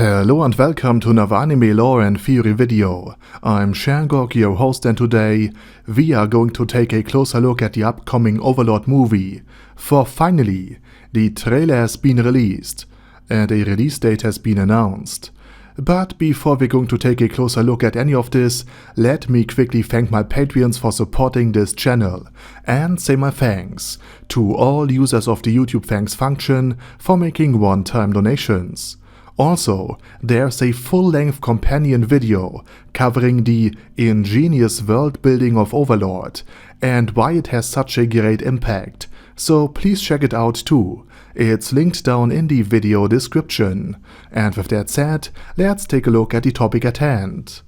Hello and welcome to another anime lore and theory video. I'm Shangok, your host, and today we are going to take a closer look at the upcoming Overlord movie. For finally, the trailer has been released and a release date has been announced. But before we're going to take a closer look at any of this, let me quickly thank my Patreons for supporting this channel and say my thanks to all users of the YouTube thanks function for making one-time donations. Also, there's a full-length companion video covering the ingenious world building of Overlord and why it has such a great impact, so please check it out too. It's linked down in the video description. And with that said, let's take a look at the topic at hand.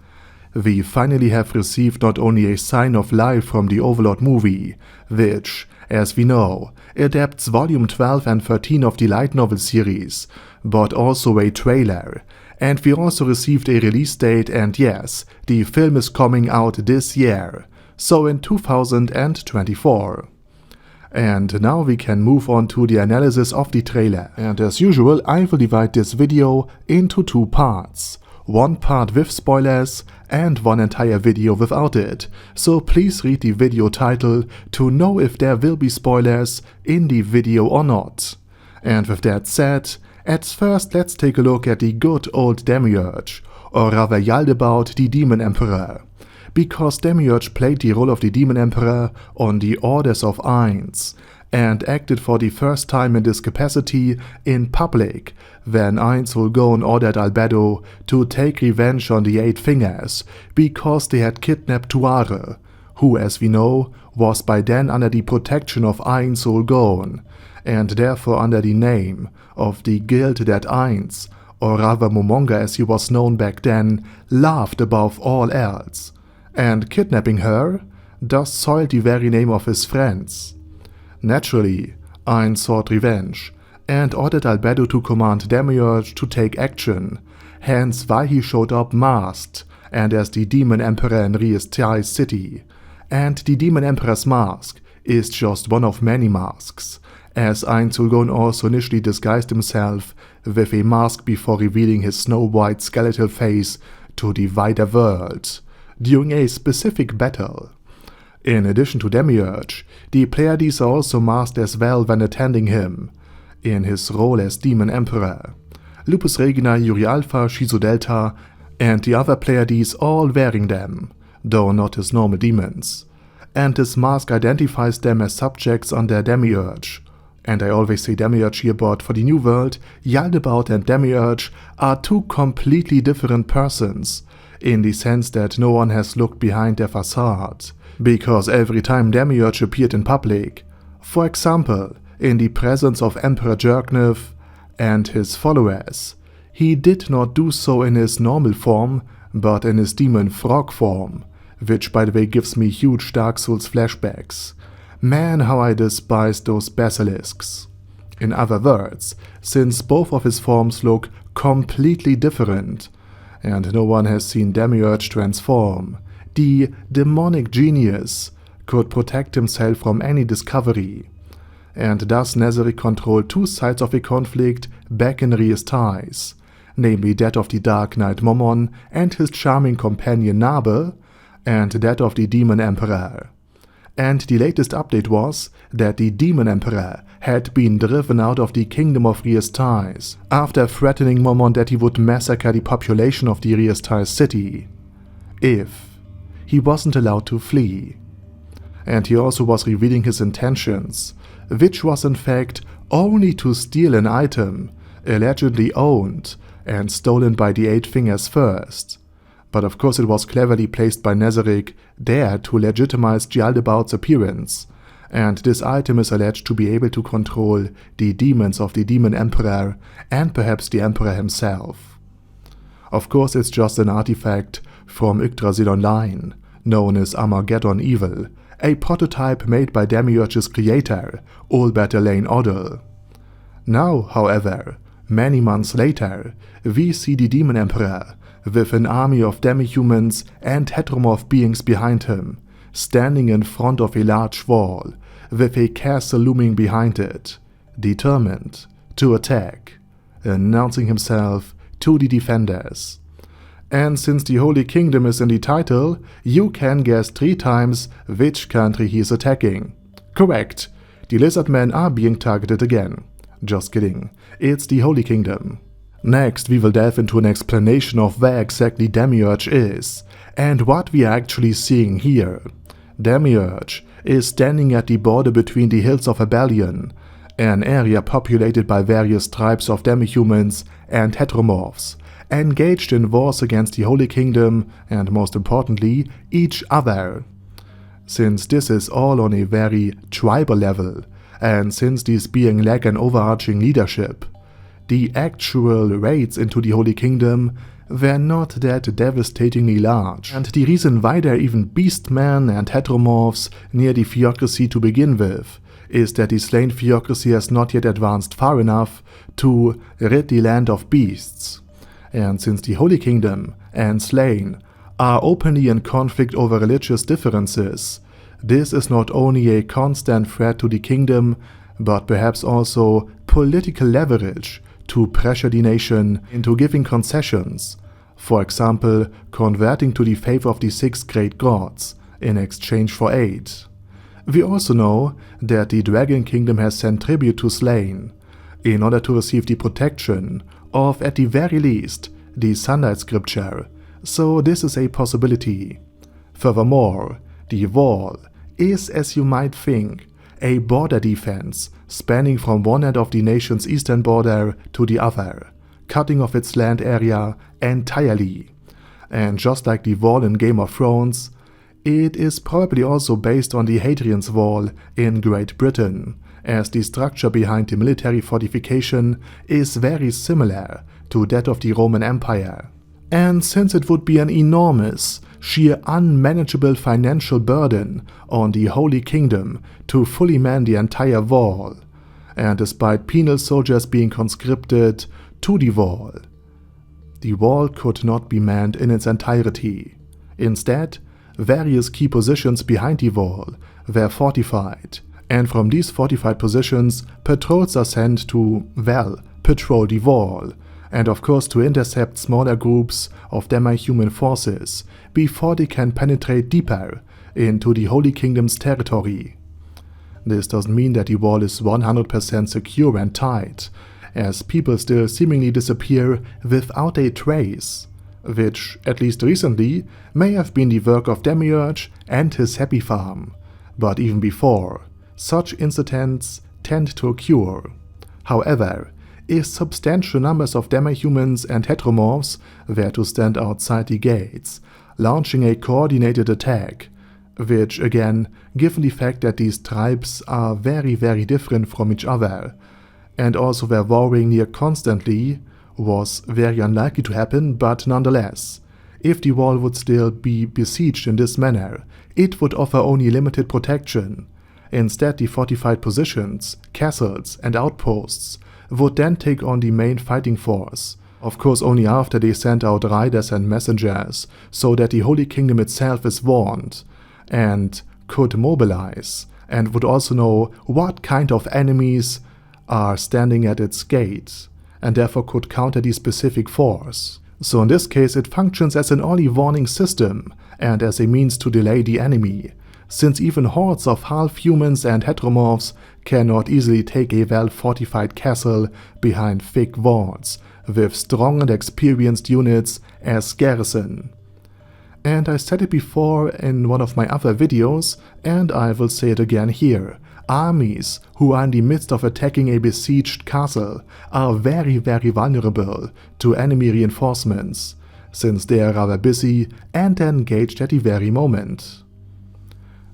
We finally have received not only a sign of life from the Overlord movie, which, as we know, adapts volume 12 and 13 of the light novel series, but also a trailer. And we also received a release date, and yes, the film is coming out this year, so in 2024. And now we can move on to the analysis of the trailer. And as usual, I will divide this video into two parts. One part with spoilers and one entire video without it, so please read the video title to know if there will be spoilers in the video or not. And with that said, at first let's take a look at the good old Demiurge, or rather Yaldabaoth the Demon Emperor, because Demiurge played the role of the Demon Emperor on the Orders of Ainz, and acted for the first time in this capacity in public when Ainz Ulgon ordered Albedo to take revenge on the Eight Fingers because they had kidnapped Tuare, who, as we know, was by then under the protection of Ainz Ulgon, and therefore under the name of the guild that Ainz, or rather Momonga as he was known back then, loved above all else, and kidnapping her thus soiled the very name of his friends. Naturally, Ainz sought revenge and ordered Albedo to command Demiurge to take action, hence why he showed up masked and as the Demon Emperor in Riestai's city. And the Demon Emperor's mask is just one of many masks, as Ainz Ulgon also initially disguised himself with a mask before revealing his snow-white skeletal face to the wider world during a specific battle. In addition to Demiurge, the Pleiades are also masked as well when attending him, in his role as Demon Emperor. Lupus Regina, Yuri Alpha, Shizu Delta, and the other Pleiades all wearing them, though not as normal demons. And this mask identifies them as subjects under Demiurge. And I always say Demiurge here, but for the new world, Yaldabaoth and Demiurge are two completely different persons, in the sense that no one has looked behind their facade, because every time Demiurge appeared in public, for example, in the presence of Emperor Jerknev and his followers, he did not do so in his normal form, but in his demon frog form, which by the way gives me huge Dark Souls flashbacks. Man, how I despise those basilisks. In other words, since both of his forms look completely different, and no one has seen Demiurge transform, the demonic genius could protect himself from any discovery, and thus Nezarec controlled two sides of a conflict back in Riestais, namely that of the Dark Knight Momon and his charming companion Nabe, and that of the Demon Emperor. And the latest update was that the Demon Emperor had been driven out of the kingdom of Riestais after threatening Momon that he would massacre the population of the Riestais city if he wasn't allowed to flee. And he also was revealing his intentions, which was in fact only to steal an item allegedly owned and stolen by the Eight Fingers first. But of course it was cleverly placed by Nezarec there to legitimize Yaldabaoth's appearance, and this item is alleged to be able to control the demons of the Demon Emperor and perhaps the Emperor himself. Of course it's just an artifact from Yggdrasil Online, known as Armageddon Evil, a prototype made by Demiurge's creator, Ulbert Elaine Odell. Now, however, many months later, we see the Demon Emperor with an army of demi-humans and heteromorph beings behind him, standing in front of a large wall, with a castle looming behind it, determined to attack, announcing himself to the defenders. And since the Holy Kingdom is in the title, you can guess 3 times which country he is attacking. Correct, the Lizardmen are being targeted again. Just kidding, it's the Holy Kingdom. Next, we will delve into an explanation of where exactly Demiurge is, and what we are actually seeing here. Demiurge is standing at the border between the Hills of Rebellion, an area populated by various tribes of demi-humans and heteromorphs, engaged in wars against the Holy Kingdom and, most importantly, each other. Since this is all on a very tribal level, and since these beings lack an overarching leadership, the actual raids into the Holy Kingdom were not that devastatingly large, and the reason why there are even beastmen and heteromorphs near the theocracy to begin with is that the slain theocracy has not yet advanced far enough to rid the land of beasts. And since the Holy Kingdom and slain are openly in conflict over religious differences, this is not only a constant threat to the kingdom, but perhaps also political leverage to pressure the nation into giving concessions, for example, converting to the faith of the 6 great gods in exchange for aid. We also know that the Dragon Kingdom has sent tribute to slain, in order to receive the protection of, at the very least, the Sunlight Scripture, so this is a possibility. Furthermore, the wall is, as you might think, a border defense spanning from one end of the nation's eastern border to the other, cutting off its land area entirely. And just like the wall in Game of Thrones, it is probably also based on the Hadrian's Wall in Great Britain, as the structure behind the military fortification is very similar to that of the Roman Empire. And since it would be an enormous, sheer unmanageable financial burden on the Holy Kingdom to fully man the entire wall, and despite penal soldiers being conscripted to the wall could not be manned in its entirety. Instead, various key positions behind the wall were fortified, and from these fortified positions, patrols are sent to, well, patrol the wall, and of course to intercept smaller groups of demi-human forces before they can penetrate deeper into the Holy Kingdom's territory. This doesn't mean that the wall is 100% secure and tight, as people still seemingly disappear without a trace, which, at least recently, may have been the work of Demiurge and his happy farm, but even before, such incidents tend to occur. However, if substantial numbers of demi-humans and heteromorphs were to stand outside the gates, launching a coordinated attack, which again, given the fact that these tribes are very different from each other, and also were warring near constantly, was very unlikely to happen, but nonetheless, if the wall would still be besieged in this manner, it would offer only limited protection. Instead, the fortified positions, castles and outposts would then take on the main fighting force, of course only after they sent out riders and messengers, so that the Holy Kingdom itself is warned, and could mobilize, and would also know what kind of enemies are standing at its gate, and therefore could counter the specific force. So in this case it functions as an early warning system, and as a means to delay the enemy, since even hordes of half-humans and heteromorphs cannot easily take a well-fortified castle behind thick walls, with strong and experienced units as garrison. And I said it before in one of my other videos, and I will say it again here. Armies who are in the midst of attacking a besieged castle are very vulnerable to enemy reinforcements, since they are rather busy and engaged at the very moment.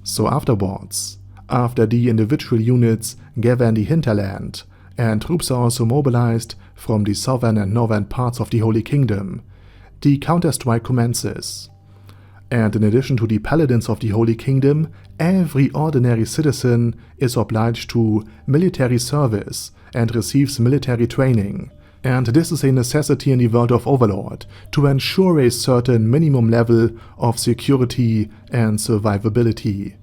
So afterwards, after the individual units gather in the hinterland, and troops are also mobilized from the southern and northern parts of the Holy Kingdom, the counter-strike commences. And in addition to the paladins of the Holy Kingdom, every ordinary citizen is obliged to military service and receives military training. And this is a necessity in the world of Overlord to ensure a certain minimum level of security and survivability.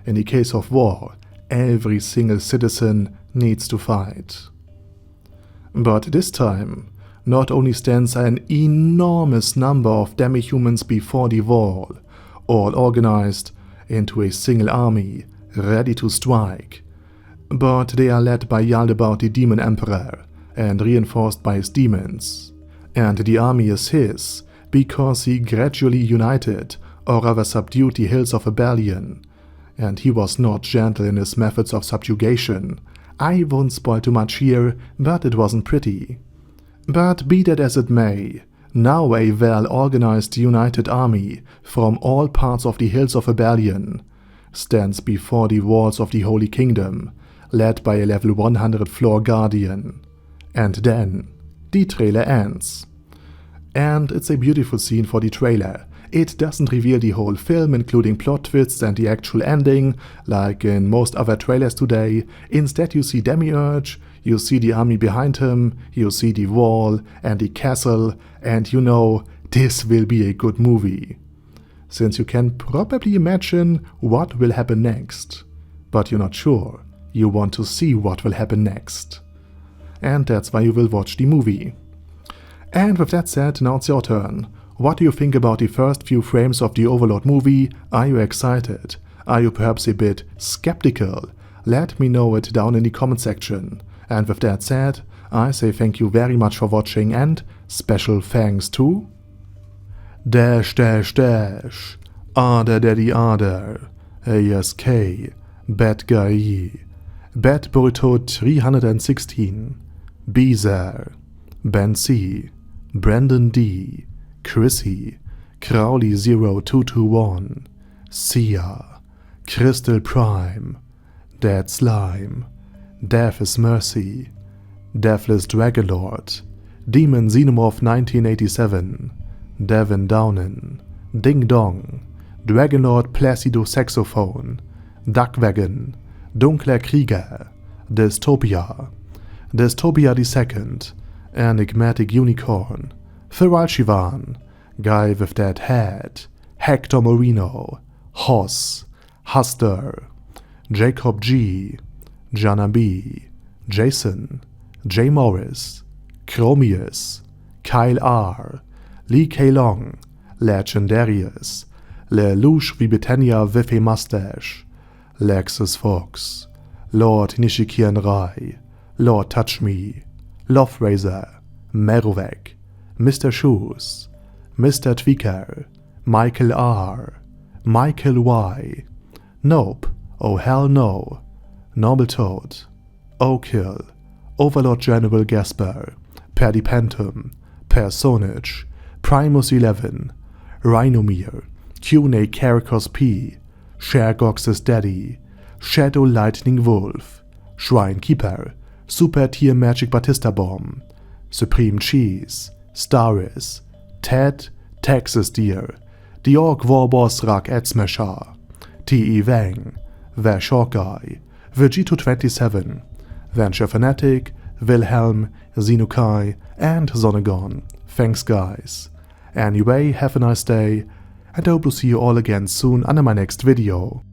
In the case of war, every single citizen needs to fight. But this time, not only stands an enormous number of demi-humans before the wall, all organized into a single army, ready to strike, but they are led by Yaldabaoth the Demon Emperor and reinforced by his demons. And the army is his because he gradually united, or rather subdued, the Hills of Rebellion, and he was not gentle in his methods of subjugation. I won't spoil too much here, but it wasn't pretty. But be that as it may, now a well-organized united army from all parts of the Hills of Rebellion stands before the walls of the Holy Kingdom, led by a level 100 floor guardian. And then the trailer ends. And it's a beautiful scene for the trailer. It doesn't reveal the whole film, including plot twists and the actual ending, like in most other trailers today. Instead you see Demiurge, you see the army behind him, you see the wall and the castle, and you know this will be a good movie. Since you can probably imagine what will happen next. But you're not sure. You want to see what will happen next. And that's why you will watch the movie. And with that said, now it's your turn. What do you think about the first few frames of the Overlord movie? Are you excited? Are you perhaps a bit skeptical? Let me know it down in the comment section. And with that said, I say thank you very much for watching, and special thanks to Ada Daddy Ada, ASK, Bad Guy, Bad Burrito 316, Beezer, Ben C, Brandon D, Chrissy, Crowley 0221, Sia, Crystal Prime, Dead Slime, Death is Mercy, Deathless Dragonlord, Demon Xenomorph 1987, Devin Downen, Ding Dong, Dragonlord Placido Saxophone, Duckwagon, Dunkler Krieger, Dystopia, Dystopia II, Enigmatic Unicorn, Feral Shivan, Guy with That Head, Hector Moreno, Hoss, Huster, Jacob G, Jana B, Jason, J. Morris, Chromius, Kyle R, Lee K. Long, Legendarius, Lelouch Vibetania with a Mustache, Lexus Fox, Lord Nishikian Rai, Lord Touch Me, Love Razor, Merovec, Mr. Shoes, Mr. Tweaker, Michael R, Michael Y, Nope, Oh Hell No, Noble Toad, Okill, Overlord General Gasper, Perdipentum, Personage, Primus 11, Rhinomere, Cune Caracos P, Shergox's Daddy, Shadow Lightning Wolf, Shrine Keeper, Super Tier Magic Batista Bomb, Supreme Cheese, Staris, Ted, Texas Deer, The Orc Warboss Rak Edsmasher, T.E. Wang, Vash Hawkeye, Vegito27, Venture Fanatic, Wilhelm, Xenukai, and Zonagon. Thanks guys. Anyway, have a nice day, and I hope to see you all again soon under my next video.